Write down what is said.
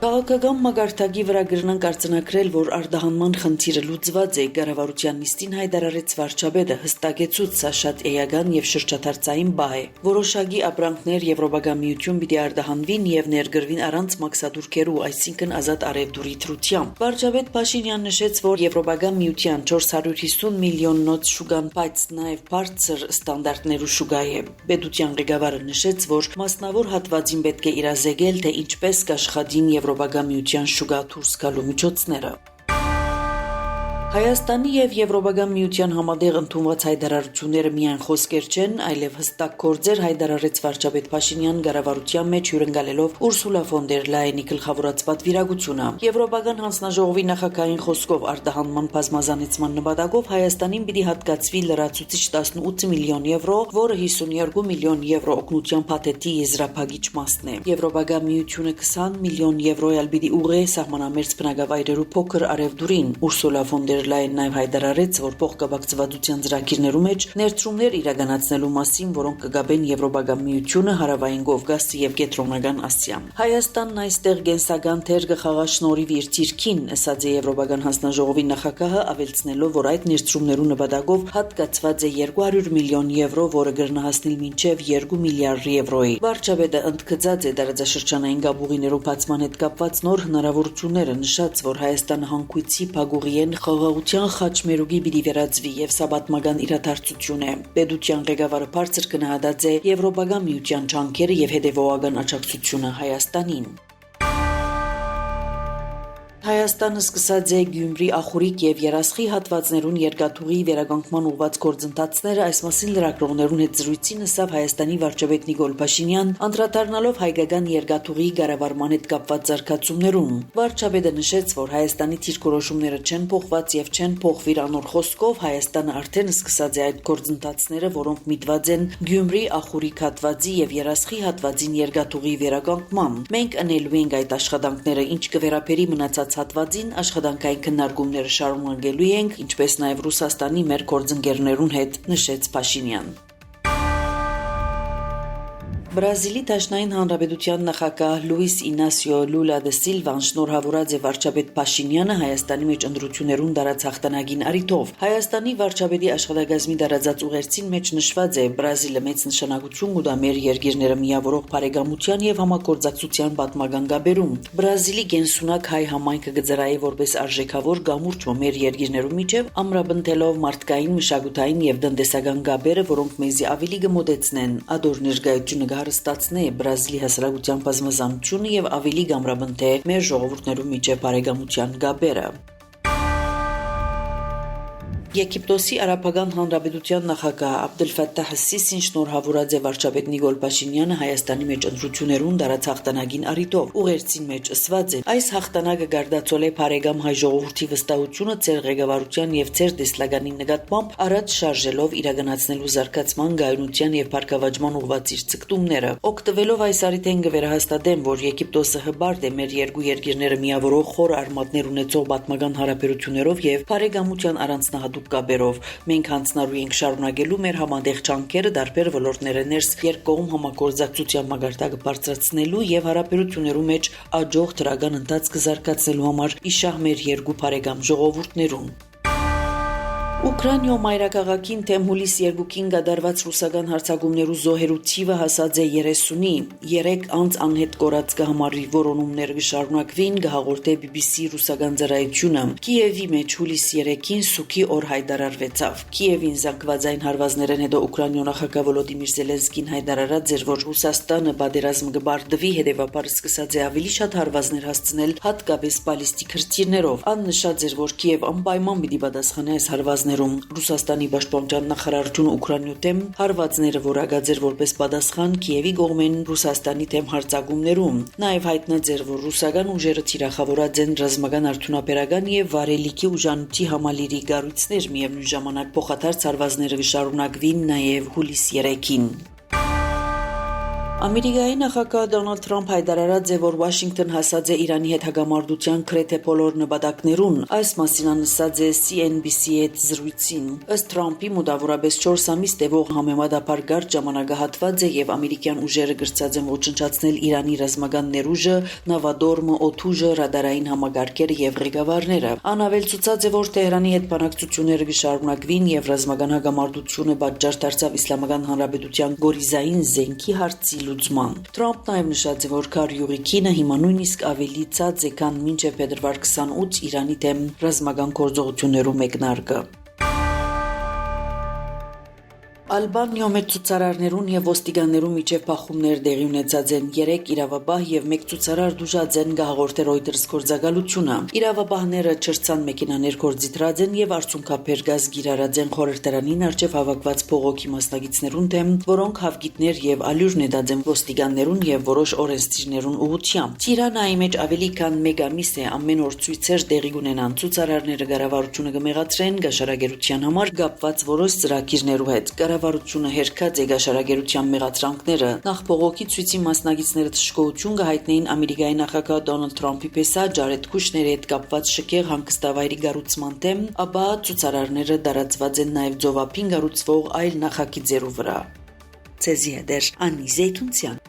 Քաղաքական մագարտակի վրա գրնանք արձանագրել, որ արտահանման խնդիրը լուծված է, կառավարության նիստին հայտարարեց վարչապետը, հստակեցուց սա շատ էական եւ շրջադարձային բահ է։ Որոշակի ապրանքներ Եվրոպական միություն պիտի արտահանվին եւ ներգրվին առանց մաքսատուրքերու, այսինքն ազատ արևդուրի թրությամբ։ Վարչապետ Փաշինյան նշեց, որ Եվրոպական միության 450 միլիոննոց շուգան, բայց նաեւ բարձր ստանդարտներու շուգա է։ Պետության ղեկավարը նշեց, որ մասնավոր հատվածին պետք է իրազեկել, թե ինչպես կաշխատին Եվրոպական միության շուգա դուրս գալու միջոցները։ Հայաստանի եւ Եվրոպական միության համատեղ ընդունված հայտարարությունները միայն խոսքեր չեն, այլև հստակ գործեր հայտարարեց վարչապետ Փաշինյան կառավարության մեջ հյուրընկալելով Ուրսուլա ֆոն դեր Լայենի գլխավորած վիրագությունը։ Եվրոպական հանձնաժողովի նախագահային խոսքով արտահանման բազմազանեցման նպատակով Հայաստանին պիտի հատկացվի լրացուցիչ 18 միլիոն եվրո, որը 52 միլիոն եվրո օգնության փաթեթի եզրափակիչ մասն է։ Եվրոպական միությունը 20 միլիոն եվրո պիտի ուղղի սահմանամերձ բնակավայրերու փոքր արևդուրին։ Ուրսուլա ֆոն դեր Լայն նաև հայտարարեց, որ փոխկապակցվածության ծրագիրներու մեջ ներդրումներ իրականացնելու մասին, որոնք կգաբեն Եվրոպական միությունը, Հարավային Կովկասը եւ Կենտրոնական Ասիա։ Հայաստանն այստեղ գենսական թեր կխաղա շնորհիվ իր թիրքին, ասաց է Եվրոպական հանձնաժողովի նախագահը, ավելցնելով, որ այդ ներդրումներու նպատակով հատկացված է 200 միլիոն եվրո, որը կգրնահասնի մինչև 2 միլիարդ եվրոյի։ Վարչապետը ընդգծած է տարածաշրջանային գաբուղիներու բացման հետ կապված նոր հնարավորությունները, նշած, որ Հայաստանը հանգույցի փակուղիեն խաղաղության խաչմերուկի պիտի վերածվի եւ սա պատմական իրադարձություն է։ Պետության ղեկավարը բարձր գնահատած է Եվրոպական միության ջանքերը եւ հետեւողական աջակցությունը Հայաստանին։ Հայաստանը սկսած է Գյումրի, Ախուրիկ եւ Երասխի հատվածներուն երկաթուղի վերականգնման ուղղված գործընթացները, այս մասին լրագրողներուն հետ զրույցին ասավ Հայաստանի վարչապետ Նիկոլ Փաշինյան, անդրադառնալով հայկական երկաթուղի կառավարման հետ կապված զարգացումներուն։ Վարչապետը նշեց, որ Հայաստանի դիրքորոշումները չեն փոխված եւ չեն փոխվի անոր խոսքով Հայաստանը արդեն սկսած է այդ գործընթացները, որոնք միտված են Գյումրի, Ախուրիկ հատվածի եւ Երասխի հատվածին երկաթուղի վերականգնման։ Մենք անելու ենք այդ աշխատանքները, ինչ կվերապերի մնացած հատվածին աշխատանքային քննարկումները շարունակելու ենք, ինչպես նաև Ռուսաստանի մեր գործընկերներուն հետ, նշեց Փաշինյան։ Բրազիլի Դաշնային Հանրապետության նախագահ Լուիս Ինասիո Լուլա դե Սիլվան շնորհավորած է վարչապետ Փաշինյանը Հայաստանի մեջ ընտրություններուն դարած հաղթանակին առիթով։ Հայաստանի վարչապետի աշխատակազմի դարածած ուղերձին մեջ նշված է Բրազիլը մեծ նշանակություն կուտա մեր երկիրները միավորող բարեկամության եւ համագործակցության պատմական գաբերում։ Բրազիլի գենսունակ հայ համայնքը գծրայի որպես արժեքավոր գամուրջ մեր երկիրներու միջև ամրապնդելով մարդկային, մշակութային եւ տնտեսական գաբերը, որոնք մեզի ավելի կմոտեցնեն ադոր ներկայությունը հարստացնե Բրազիլի հասարակության բազմազանությունը եւ ավելի գամրաբնթե մեր ժողովուրդներու միջև բարեկամության գաբերը։ Եգիպտոսի Արաբական Հանրապետության նախագահ Աբդելֆաթահ Սիսին շնորհավորած է վարչապետ Նիկոլ Փաշինյանը Հայաստանի մեջ ընտրություններուն դարած հաղթանակին առիթով։ Ուղերձին մեջ ասված է. այս հաղթանակը գարդացել է բարեկամ հայ ժողովրդի վստահությունը ձեր ղեկավարության եւ ձեր տեսլականի նկատմամբ առաջ շարժելով իրականացնելու զարգացման, գայունության եւ բարգավաճման ուղղված իր ցկտումները։ Օգտվելով այս առիթեն կվերահաստատեմ, որ Եգիպտոսը հբարդ է մեր երկու երկիրները միավորող խոր արմատներ ունեցող պատմական հարաբերություններով եւ բարեկամության առանձնահատուկ կապերով մենք հանձնարարու ենք շարունակելու մեր համատեղ ջանքերը տարբեր ոլորտները ներս երկկողմ համագործակցության մագարտակը բարձրացնելու եւ հարաբերություններու մեջ աջող դրական ընթացք զարգացնելու համար իշահ մեր երկու բարեկամ ժողովուրդներուն։ Ուկրաինայում մայրաքաղաքին թեմ հուլիս 2-ին կատարված ռուսական հարձակումներու զոհերու թիվը հասած է 30-ի։ 3 անց անհետ կորած կհամարի որոնումներ կշարունակվին, կհաղորդե BBC ռուսական ծառայությունը։ Կիևի մեջ հուլիս 3-ին սուքի օր հայտարարվեցավ։ Կիևին զանգվածային հարվածներեն հետո Ուկրաինայ նախագահ Վոլոդիմիր Զելենսկին հայտարարած էր, որ Ռուսաստանը պատերազմ կբարձրի, հետևաբար սկսած է ավելի շատ հարվածներ հասցնել, հատկապես բալիստիկ հրթիռներով։ Աննշած էր, որ Կիև անպայման պիտի պատասխանի այս հարվածներուն։ Ռուսաստանի պաշտպանության նախարարությունը Ուկրաինայ դեմ հարվածները որակած էր որպես պատասխան Կիևի կողմեն Ռուսաստանի դեմ հարձակումներում։ Նաև հայտնած էր, որ ռուսական ուժերը թիրախավորած են ռազմական արդյունաբերական եւ վարելիքի ուժանույթի համալիրի կառույցներ, միևնույն ժամանակ փոխադարձ հարվածները կշարունակվին նաև հուլիս 3-ին։ Ամերիկայի նախագահ Դոնալդ Թրամփ հայտարարած է, որ Վաշինգտոն հասած է Իրանի հետ հագամարտության գրեթե բոլոր նպատակներուն։ Այս մասին ասած է CNBC-ի հետ զրույցին։ Ըստ Թրամփի մոտավորապես 4 ամիս տևող համեմատաբար կարճ ժամանակահատված է եւ ամերիկյան ուժերը գրծած են ոչնչացնել Իրանի ռազմական ներուժը, նավադորմը, օդուժը, ռադարային համակարգերը եւ ղեկավարները։ Անավել ցուցած է, որ Թեհրանի հետ բանակցությունները կշարունակվին եւ ռազմական հագամարտությունը պատճառ դարձավ Իսլամական Հանրապետության գորիզային զենքի հարցի լուծման։ Թրամփն նաև նշած է, որ քարյուղի քինը հիմա նույնիսկ ավելի ցած է, քան մինչև փետրվար 28 Իրանի դեմ ռազմական գործողություններու մեկնարկը։ Ալբանիո մեջ ցուցարարներուն եւ ոստիկաններուն միջև փախումներ դեղի ունեցած են 3 իրավաբահ եւ 1 ցուցարար դժուժած են գահորտեր Reuters գործակալությունը։ Իրավաբահները չրցան մեքենաներ գործի դրած են եւ արցունքաբեր գազ գիրարած են խորհրդարանին արչեւ հավաքված փողոքի մասնակիցներուն դեմ, որոնք հավգիտներ եւ ալյուր նետած են ոստիկաններուն եւ որոշ օրենսդիրներուն ուղղությամբ։ Տիրանայի մեջ ավելի քան 1 ամիս է ամեն օր ցույցեր դեղի ունենան։ Ցուցարարները կառավարությունը կմեղադրեն գաշարագերության համար կապված որոշ ծրագիրներու հետ։ Կառավարությունը հերքած է գաշարագերության մեղադրանքները։ Նախ փողոքի ցույցի մասնակիցները թշկողություն կհայտնեին Ամերիկայի նախագահ Դոնալդ Թրամփի պես Ջարեդ Քուշների հետ կապված շքեղ հանգստավայրի կառուցման դեմ, ապա ցուցարարները տարածված են նաև ծովափին կառուցվող այլ նախագիծերու վրա։ Ցեզի հետ Անի Զեյթունցյան